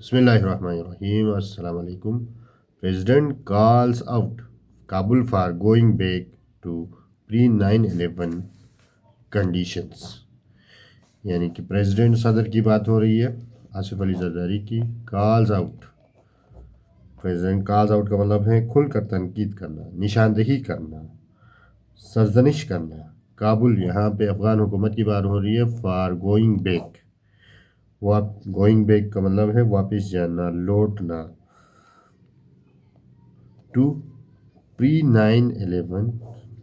Bismillahirrahmanirrahim. Assalamu alaikum. President calls out Kabul for going back to pre-9/11 conditions. यानी कि president सदर की बात हो रही है, आसिफ अली जरदारी की। Calls out, president calls out का मतलब है खुलकर तनकीद करना, निशानदही करना, सरजनिश करना। काबुल, यहाँ पे अफगान हुकूमत की बात हो रही है। For going back, going back का मतलब है वापस जाना, लौटना। टू pre-9/11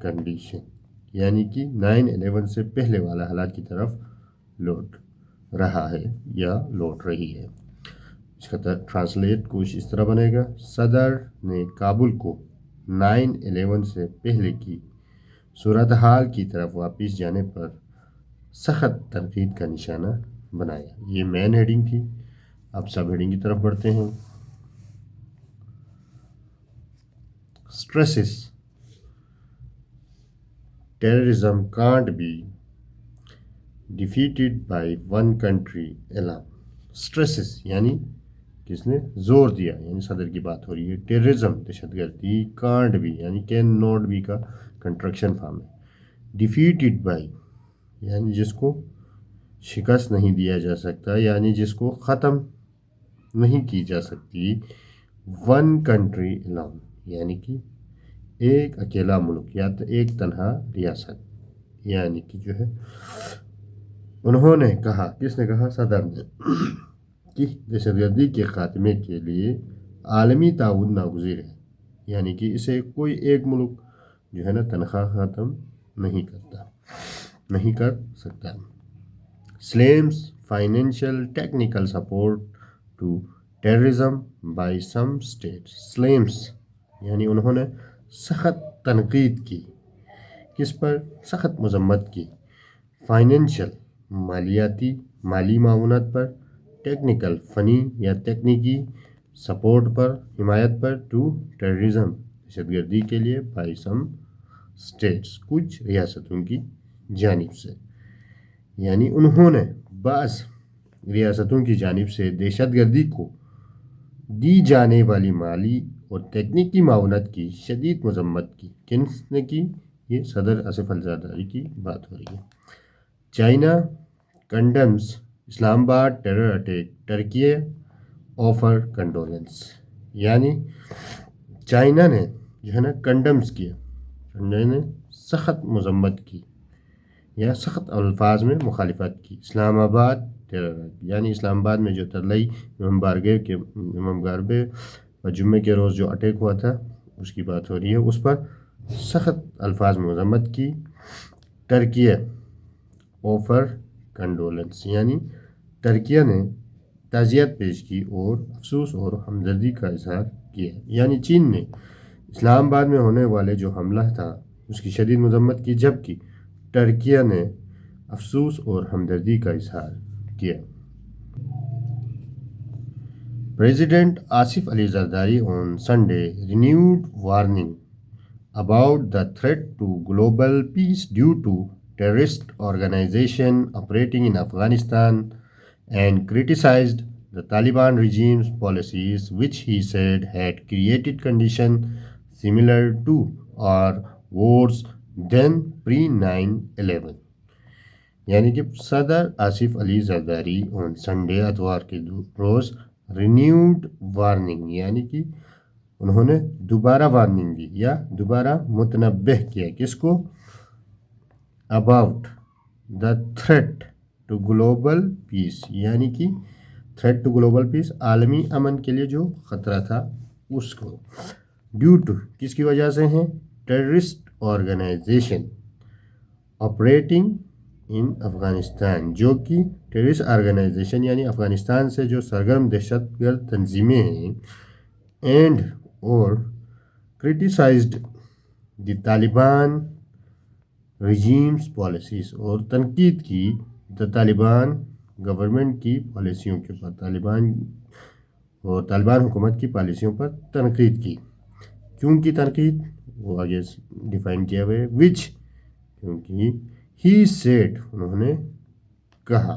कंडीशन, यानी कि 9/11 से पहले वाला हालात की तरफ लौट रहा है या लौट रही है। इसका ट्रांसलेट कुछ इस तरह बनेगा। सदर ने काबुल को 9/11 से पहले की सूरत हाल की तरफ वापस जाने पर सख्त तनकीद का निशाना बनाया। ये मेन हेडिंग थी। अब सब हेडिंग की तरफ बढ़ते हैं। Stresses terrorism can't be defeated by one country alone. Stresses यानी किसने जोर दिया, यानी सदर की बात हो रही है। टेररिज्म दहशतगर्दी, कांट बी यानी कैन नॉट बी का कंट्रक्शन फॉर्म है। डिफीटेड बाय यानी जिसको शिकस्त नहीं दिया जा सकता, यानी जिसको ख़त्म नहीं की जा सकती। वन कंट्री अलोन यानी कि एक अकेला मुल्क या तो एक तन्हा रियासत। यानी कि जो है उन्होंने कहा, किसने कहा, सदर ने, कि दहशतगर्दी के खात्मे के लिए आलमी ताउन नागुज़ीर है। यानी कि इसे कोई एक मुल्क जो है ना तनख्वाह ख़त्म नहीं कर सकता। Slams financial technical support to terrorism by some state. Slams यानी उन्होंने सख्त तनकीद की, किस पर, सख्त मजम्मत की। फाइनेंशियल माली मावनत पर, टेक्निकल फ़नी या तकनीकी सपोर्ट पर, हिमायत पर, टू टेररिज्म दहशतगर्दी के लिए, बाय सम स्टेट्स कुछ रियासतों की जानिब से। यानी उन्होंने बाज़ रियासतों की जानिब से दहशतगर्दी को दी जाने वाली माली और तकनीकी मावनत की शदीद मजम्मत की। किसने की? ये सदर आसिफ अली जरदारी की बात हो रही है। China condemns Islamabad terror attack, Turkey offer condolence. यानी चाइना ने जो है ना कंडम्स किया, ने सख्त मजम्मत की या सख्त अल्फाज में मुखालिफत की। इस्लामाबाद टेरर यानी इस्लामाबाद में जो तरलई इमाम बारगे और जुम्मे के रोज़ जो अटैक हुआ था उसकी बात हो रही है, उस पर सख्त अल्फाज में मजम्मत की। टर्की ऑफर कंडोलेंस यानी टर्किया ने ताज़ियत पेश की और अफसोस और हमदर्दी का इजहार किया। यानी चीन ने इस्लामाबाद में होने वाले जो हमला था उसकी शदीद मजम्मत की, जबकि टर्किया ने अफसोस और हमदर्दी का इजहार किया। President Asif Ali Zardari on Sunday renewed warning about the threat to global peace due to terrorist organization operating in Afghanistan and criticized the Taliban regime's policies, which he said had created conditions similar to or worse than pre-9/11। यानी कि सदर Asif Ali Zardari on Sunday अतवार के रोज़ renewed warning यानी कि उन्होंने दोबारा warning दी या दोबारा मुतनब्बह किया, किसको, about the threat to global peace. यानी कि थ्रेट टू ग्लोबल पीस, आलमी अमन के लिए जो ख़तरा था उसको। ड्यू टू किसकी वजह से है, terrorist organisation operating in Afghanistan, जो कि टेररिस्ट ऑर्गेनाइजेशन यानी अफ़गानिस्तान से जो सरगर्म दहशतगर्द तंजीमें हैं, एंड और criticised the Taliban regimes policies और तनकीद की द तालिबान गवर्नमेंट की पॉलिसियों के ऊपर, तालिबान हुकूमत की पॉलिसियों पर तनकीद की। क्योंकि तनकीद वो आगे डिफ़ाइन किया हुआ है। विच क्योंकि ही सेड उन्होंने कहा,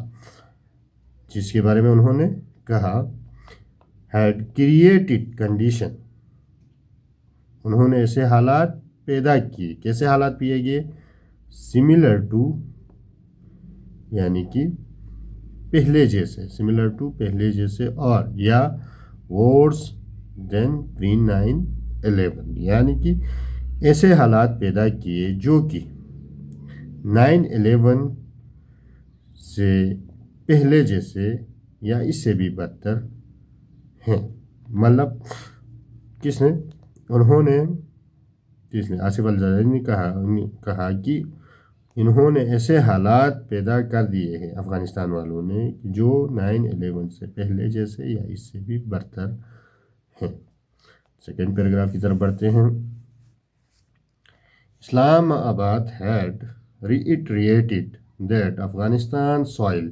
जिसके बारे में उन्होंने कहा, had created condition, انہوں نے ایسے حالات پیدا کیے. کیسے حالات پیے گئے؟ سملر ٹو یعنی کہ پہلے جیسے، سملر ٹو پہلے جیسے، اور یا ورس دین پری 9/11 یعنی کہ ایسے حالات پیدا کیے جو کہ 9/11 سے پہلے جیسے یا اس سے بھی بدتر ہیں. مطلب کس نے؟ انہوں نے، کس نے؟ آصف الزرداری نے کہا کہ انہوں نے ایسے حالات پیدا کر دیے ہیں افغانستان والوں نے جو 9/11 سے پہلے جیسے یا اس سے بھی برتر ہیں. سیکنڈ پیراگراف کی طرف بڑھتے ہیں. اسلام آباد had reiterated that Afghanistan soil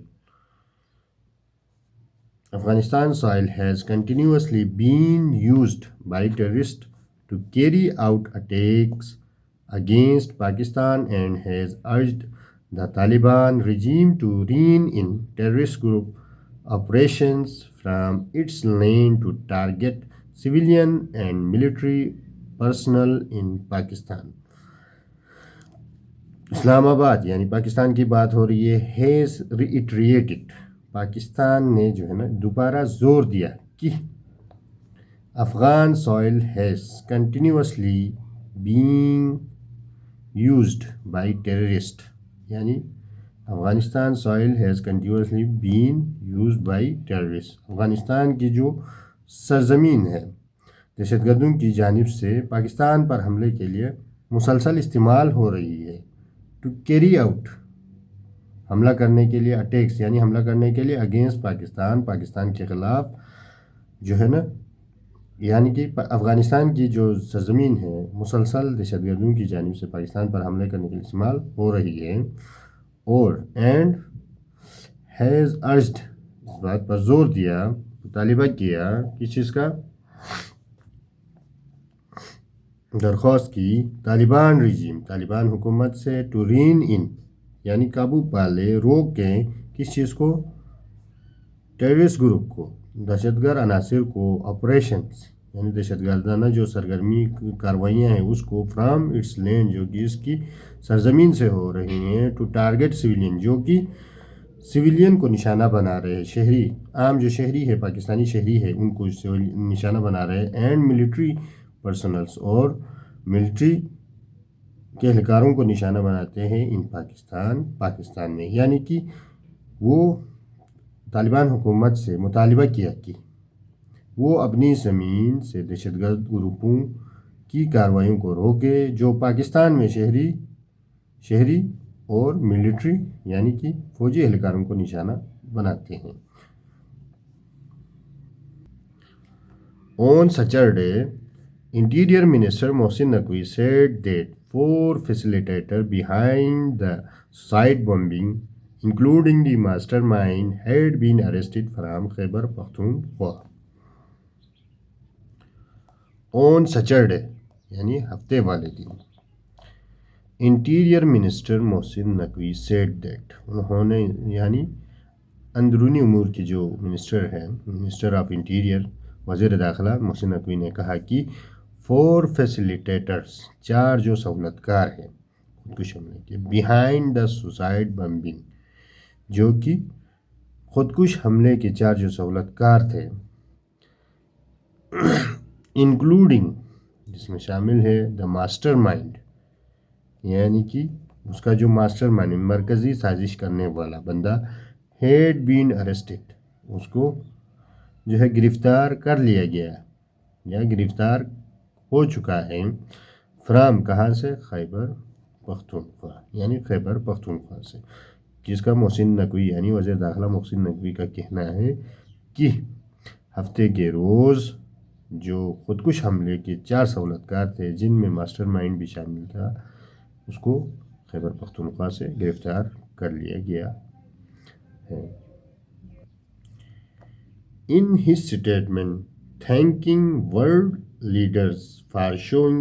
has continuously been used by terrorists to carry out attacks against Pakistan and has urged the Taliban regime to rein in terrorist group operations from its land to target civilian and military personnel in Pakistan. اسلام آباد یعنی پاکستان کی بات ہو رہی ہے. Has retreated, Pakistan نے جو ہے نا دوبارہ زور دیا کہ Afghan soil has continuously being used by terrorist, یعنی Afghanistan soil has continuously been used by terrorist, Afghanistan کی جو سرزمین ہے دہشت گردوں کی جانب سے پاکستان پر حملے کے لیے مسلسل استعمال ہو رہی ہے. ٹو کیری آؤٹ، حملہ کرنے کے لیے، اٹیکس یعنی حملہ کرنے کے لیے اگینسٹ پاکستان، پاکستان کے خلاف جو ہے نا، یعنی کہ افغانستان کی جو سرزمین ہے مسلسل دہشت گردوں کی جانب سے پاکستان پر حملے کرنے کے لیے استعمال ہو رہی ہے. اور اینڈ ہیز ارجڈ، اس بات پر زور دیا، مطالبہ کیا کس چیز کا؟ درخواست کی طالبان رجیم، طالبان حکومت سے، ٹو رین ان یعنی قابو پالے، روکیں کس چیز کو؟ ٹیررسٹ گروپ کو، دہشت گرد عناصر کو، آپریشنز یعنی دہشت گردانہ جو سرگرمی کارروائیاں ہیں اس کو، فرام اٹس لینڈ جو کہ اس کی سرزمین سے ہو رہی ہیں، ٹو ٹارگیٹ سویلین جو کہ سویلین کو نشانہ بنا رہے ہیں، شہری، عام جو شہری ہے، پاکستانی شہری ہے، ان کو نشانہ بنا رہے ہیں. اینڈ ملٹری پرسنلز، اور ملٹری کے اہلکاروں کو نشانہ بناتے ہیں ان پاکستان میں. یعنی کہ وہ طالبان حکومت سے مطالبہ کیا کہ وہ اپنی زمین سے دہشت گرد گروپوں کی کارروائیوں کو روکے جو پاکستان میں شہری اور ملٹری یعنی کہ فوجی اہلکاروں کو نشانہ بناتے ہیں. On Saturday, Interior Minister Mohsin Naqvi said that 4 facilitators behind the suicide bombing, including the mastermind, had been arrested from Khyber Pakhtunkhwa. On Saturday یعنی ہفتے والے دن، interior minister Mohsin Naqvi said that، انہوں نے یعنی اندرونی امور کی جو منسٹر ہے، منسٹر آف انٹیریئر، وزیر داخلہ محسن نقوی نے کہا کہ 4 فیسیلیٹیٹرز، 4 جو سہولت کار ہیں خودکش حملے کے، بیہائنڈ دا سوسائڈ بمبنگ جو کہ خودکش حملے کے 4 جو سہولت کار تھے، انکلوڈنگ جس میں شامل ہے دا ماسٹر مائنڈ یعنی کہ اس کا جو ماسٹر مائنڈ مرکزی سازش کرنے والا بندہ، ہیڈ بین ارسٹڈ، اس کو جو ہے گرفتار کر لیا گیا یا گرفتار ہو چکا ہے، فرام کہاں سے؟ خیبر پختونخوا یعنی خیبر پختونخوا سے. جس کا محسن نقوی یعنی وزیر داخلہ محسن نقوی کا کہنا ہے کہ ہفتے کے روز جو خودکش حملے کے 4 سہولت کار تھے جن میں ماسٹر مائنڈ بھی شامل تھا، اس کو خیبر پختونخوا سے گرفتار کر لیا گیا ہے. In his statement, thanking world leaders for showing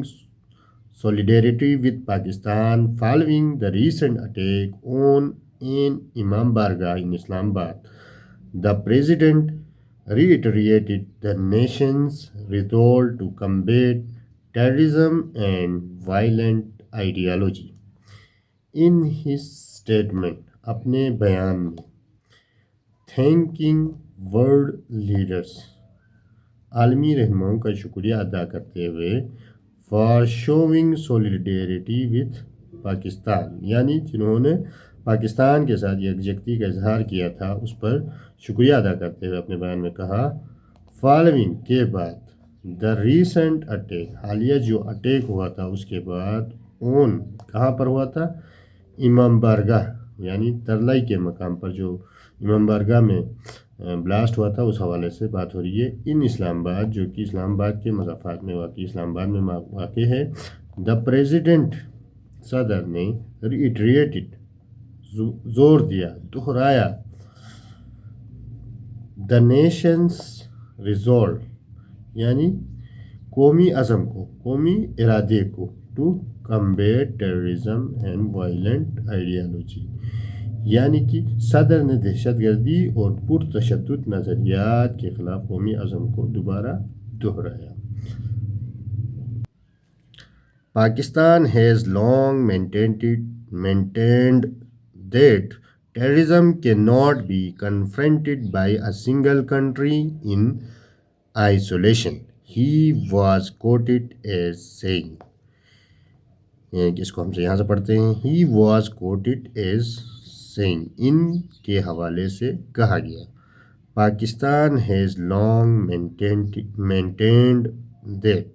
solidarity with Pakistan following the recent attack on an Imam Bargah in Islamabad, the president reiterated the nation's resolve to combat terrorism and violent ideology. In his statement, अपने बयान में thanking world leaders, आलमी रहनुमाओं का शुक्रिया अदा करते हुए for showing solidarity with Pakistan, यानी जिन्होंने पाकिस्तान के साथ यकजहती का इजहार किया था, उस पर शुक्रिया अदा करते हुए अपने बयान में कहा, फॉलोइंग के बाद द रीसेंट अटैक, हालिया जो अटैक हुआ था उसके बाद, ओन कहाँ पर हुआ था, इमाम बारगाह यानी तरलाई के मकाम पर जो इमाम बारगाह में ब्लास्ट हुआ था, उस हवाले से बात हो रही है। इन इस्लामाबाद, जो कि इस्लामाबाद के मज़ाफ़ात में वाक़ई इस्लामाबाद में वाक़ है, द प्रेसिडेंट सदर ने रिट्रिएटेड जोर दिया, दोहराया, द नेशंस रिजॉल्व यानी कौमी अज़म को, कौमी इरादे को, to combat terrorism and violent ideology, यानी कि सदर ने दहशतगर्दी और पुरतशद्दुद नज़रियात के ख़िलाफ़ कौमी अज़म को दोबारा दोहराया। Pakistan has long maintained that terrorism cannot be confronted by a single country in isolation. He was quoted as saying, इसको हमसे यहाँ से पढ़ते हैं, he was quoted as saying, इन के हवाले से कहा गया, Pakistan has long maintained that,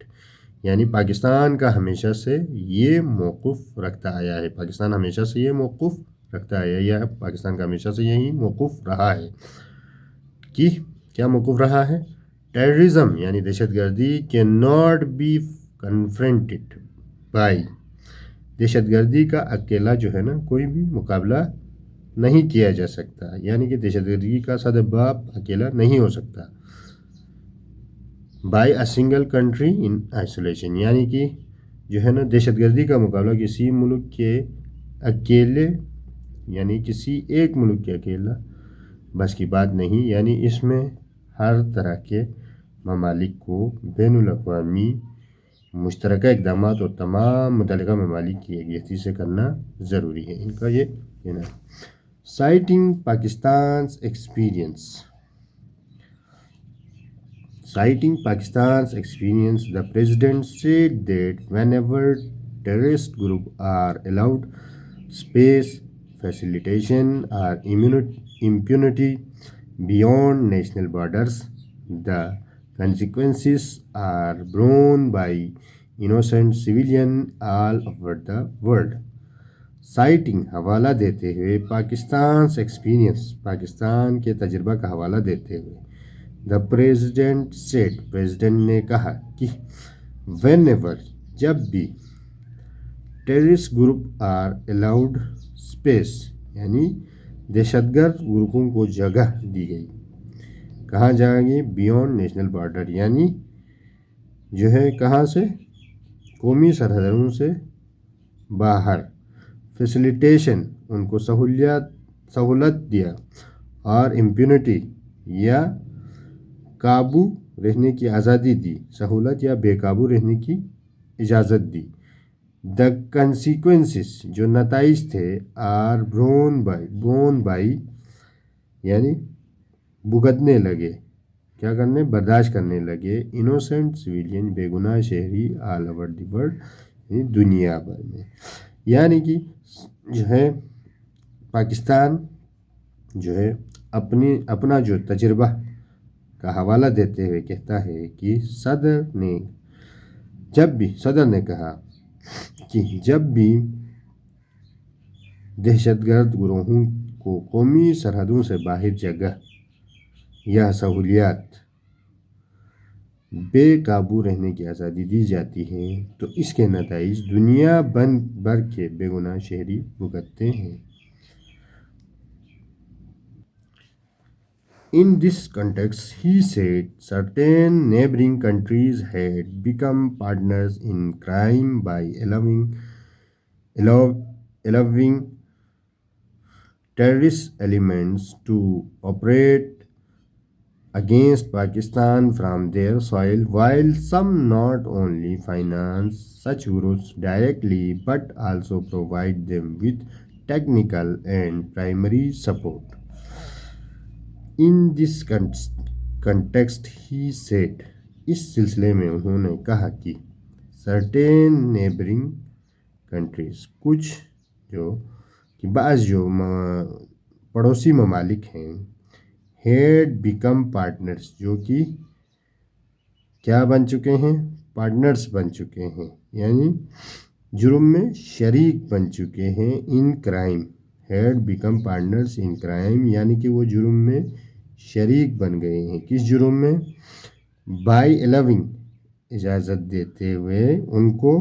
यानी पाकिस्तान का हमेशा से ये मौक़िफ़ रखता आया है, पाकिस्तान हमेशा से ये मौक़िफ़ रखता आया है, या पाकिस्तान का हमेशा से यही मौक़िफ़ रहा है कि क्या मौक़िफ़ रहा है, टेररिज्म यानी दहशतगर्दी can not be confronted by, दहशतगर्दी का अकेला जो है ना कोई भी मुकाबला नहीं किया जा सकता, यानी कि दहशतगर्दी का सदबाब अकेला नहीं हो सकता, by a single country in isolation, यानी कि जो है ना दहशतगर्दी का मुकाबला किसी मुल्क के अकेले, यानी किसी एक मुल्क के अकेला बस की बात नहीं, यानी इसमें हर तरह के ममालिक को बैनुल अक़वामी मुश्तरका इक़दाम और तमाम मुतल्लिक़ा ममालिक की यकजहती से करना ज़रूरी है। इनका ये कहना, citing Pakistan's experience, Citing Pakistan's experience, the president said that whenever terrorist groups are allowed space, facilitation, or impunity beyond national borders, the consequences are borne by innocent civilians all over the world. Citing हवाला देते हुए Pakistan experience, Pakistan के तजर्बा का हवाला देते हुए, the president said, president ने कहा कि वेन एवर, जब भी, terrorist group are allowed space, यानी दहशतगर्द ग्रुपों को जगह दी गई, कहाँ जाएंगे, बियॉन्ड नेशनल बॉर्डर, यानी जो है कहाँ से, कौमी सरहदों से बाहर, फैसिलिटेशन उनको सहूलत दिया, और इम्प्यूनिटी या काबू रहने की आज़ादी दी, सहूलत या बेकाबू रहने की इजाज़त दी, द कंसिक्वेंसेस जो नताइज थे, आर ब्रोन बाई यानी भुगतने लगे, क्या करने, बर्दाश्त करने लगे, इनोसेंट सिविलियन बेगुनाह शहरी ऑल ओवर द वर्ल्ड, दुनिया भर में, यानी कि जो है पाकिस्तान जो है अपना जो तजर्बा का हवाला देते हुए कहता है कि सदर ने कहा कि जब भी दहशतगर्द गिरोहों को कौमी सरहदों से बाहर जगह या सहूलियात बेकाबू रहने की आज़ादी दी जाती है, तो इसके नताइज दुनिया भर के बेगुनाह शहरी भुगतते हैं। In this context, he said certain neighboring countries had become partners in crime by allowing terrorist elements to operate against Pakistan from their soil, while some not only finance such groups directly but also provide them with technical and primary support. In this context, he said, इस सिलसिले में उन्होंने कहा कि certain neighboring countries, कुछ जो कि बाज़ जो पड़ोसी ममालिक हैं, had become partners, जो कि क्या बन चुके हैं, पार्टनर्स बन चुके हैं, यानी जुर्म में शरीक बन चुके हैं, in crime, had become partners in crime, यानी कि वो जुर्म में शरीक बन गए हैं, किस जुर्म में, बाय अलाउइंग, इजाज़त देते हुए उनको,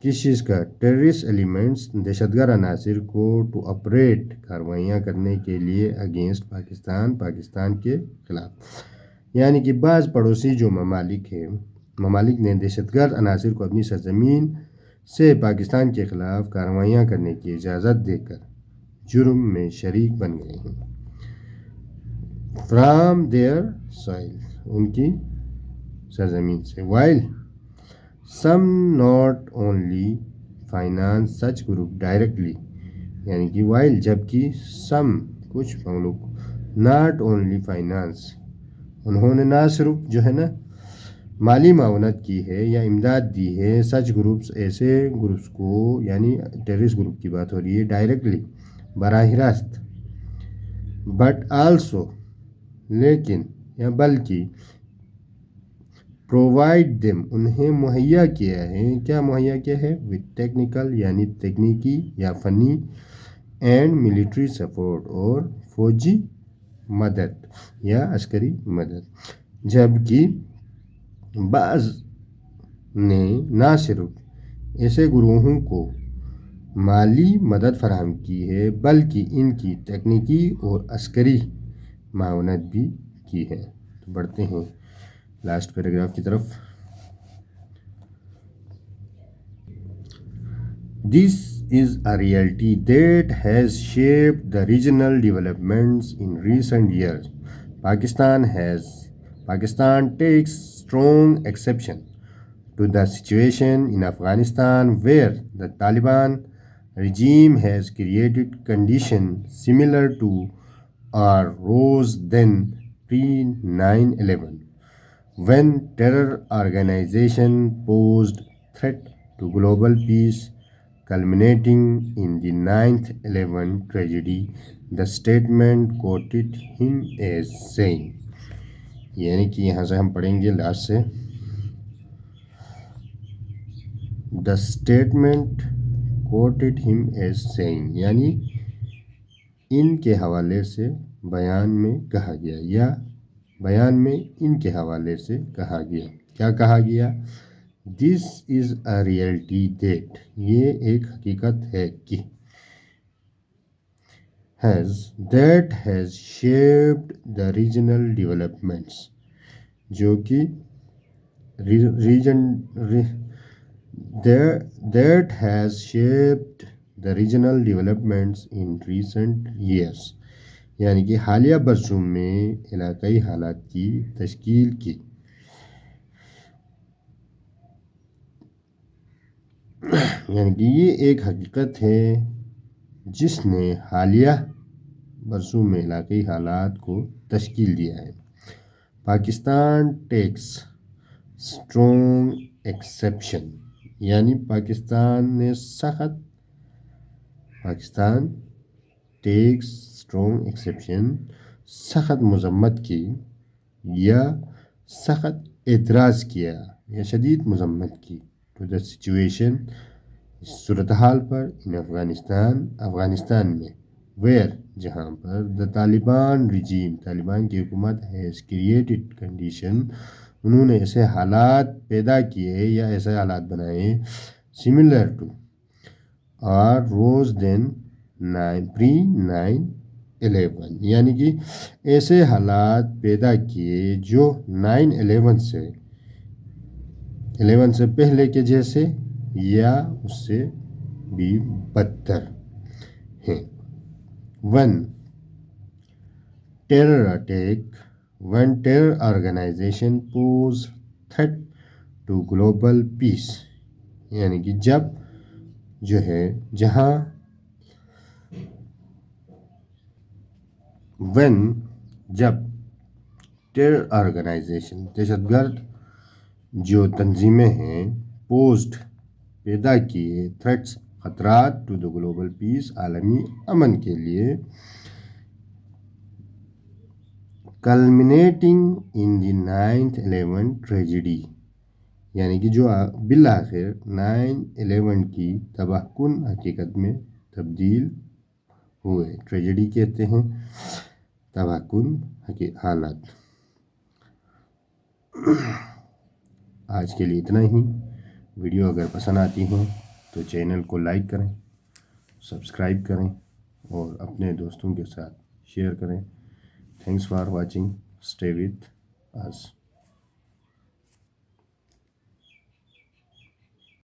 किस चीज़ का, टेररिस्ट एलिमेंट्स, दहशतगर्द अनासिर को, टू ऑपरेट, कार्रवाइयाँ करने के लिए, अगेंस्ट पाकिस्तान, पाकिस्तान के ख़िलाफ़, यानी कि बाज़ पड़ोसी जो ममालिक ने दहशतगर्द अनासिर को अपनी सरजमीन से पाकिस्तान के ख़िलाफ़ कार्रवाइयाँ करने की इजाज़त देकर जुर्म में शरीक बन गए हैं. फ्राम देयर सॉइल, उनकी सरजमीन से, while some not only finance such group directly, यानी कि वाइल, जबकि सम, कुछ ममलूक, नॉट ओनली फाइनेंस, उन्होंने ना सिर्फ जो है ना माली मावनत की है या इमदाद दी है, सच ग्रुप्स, ऐसे ग्रुप्स को, यानी टेररिस्ट ग्रुप की बात हो रही है, डायरेक्टली, बराह रास्त, बट आल्सो, लेकिन या बल्कि, प्रोवाइड देम, उन्हें मुहैया किया है, क्या मुहैया किया है, विद टेक्निकल, यानी तकनीकी या फ़नी, एंड मिलिट्री सपोर्ट, और फौजी मदद या अस्करी मदद, जबकि बाज़ ने ना सिर्फ ऐसे गुरूहों को माली मदद फराहम की है, बल्कि इनकी तकनीकी और अस्करी मावनत भी की है. तो बढ़ते हैं लास्ट पैराग्राफ की तरफ. This is a reality that has shaped the regional developments in recent years. Pakistan takes strong exception to the situation in Afghanistan, where the Taliban regime has created conditions similar to or worse than pre-9/11, when terror organizations posed threat to global peace, culminating in the 9/11 tragedy. The statement quoted him as saying, यानी कि यहाँ से हम पढ़ेंगे last से, the statement quoted him as saying, यानी इनके हवाले से बयान में कहा गया, या बयान में इनके हवाले से कहा गया, क्या कहा गया, this is a reality that, ये एक हकीकत है कि, that has shaped the regional developments, जो कि that has shaped the regional developments in recent years, यानी कि हालिया बरसों में इलाकाई हालात की तश्कील की, यानी कि ये एक हकीकत है जिसने हालिया बरसों में इलाकाई हालात को तश्कील दिया है. पाकिस्तान टेक्स स्ट्रॉन्ग एक्सेप्शन, यानी पाकिस्तान टेक्स स्ट्रॉन्ग एक्सेप्शन, सख्त मजम्मत की या सख्त एतराज़ किया या शदीद मजम्मत की, टू द सिचुएशन, सूरत हाल पर, इन अफ़गानिस्तान में, वेयर, जहाँ पर, द तालिबान रिजीम, तालिबान की हुकूमत हैज़ क्रिएटेड कंडीशन, उन्होंने ऐसे हालात पैदा किए या ऐसे हालात बनाए, सिमिलर टू और रोज़ देन pre-9/11, यानी कि ऐसे हालात पैदा किए जो 9/11 से पहले के जैसे या उससे भी बदतर हैं. 1. Terror attack when terror organization pose threat to global peace، یعنی کہ جب جو ہے جہاں جب ٹیرر آرگنائزیشن دہشت گرد جو تنظیمیں ہیں پوسٹ پیدا کیے تھریٹس خطرات ٹو دا گلوبل پیس عالمی امن کے لیے کلمنیٹنگ ان دی 9/11 ٹریجڈی، یعنی کہ جو بالآخر 9/11 کی تباہ کن حقیقت میں تبدیل ہوئے۔ ٹریجڈی کہتے ہیں تباہ کن حالات۔ آج کے لیے اتنا ہی۔ ویڈیو اگر پسند آتی ہیں تو چینل کو لائک کریں، سبسکرائب کریں اور اپنے دوستوں کے ساتھ شیئر کریں۔ Thanks for watching, stay with us۔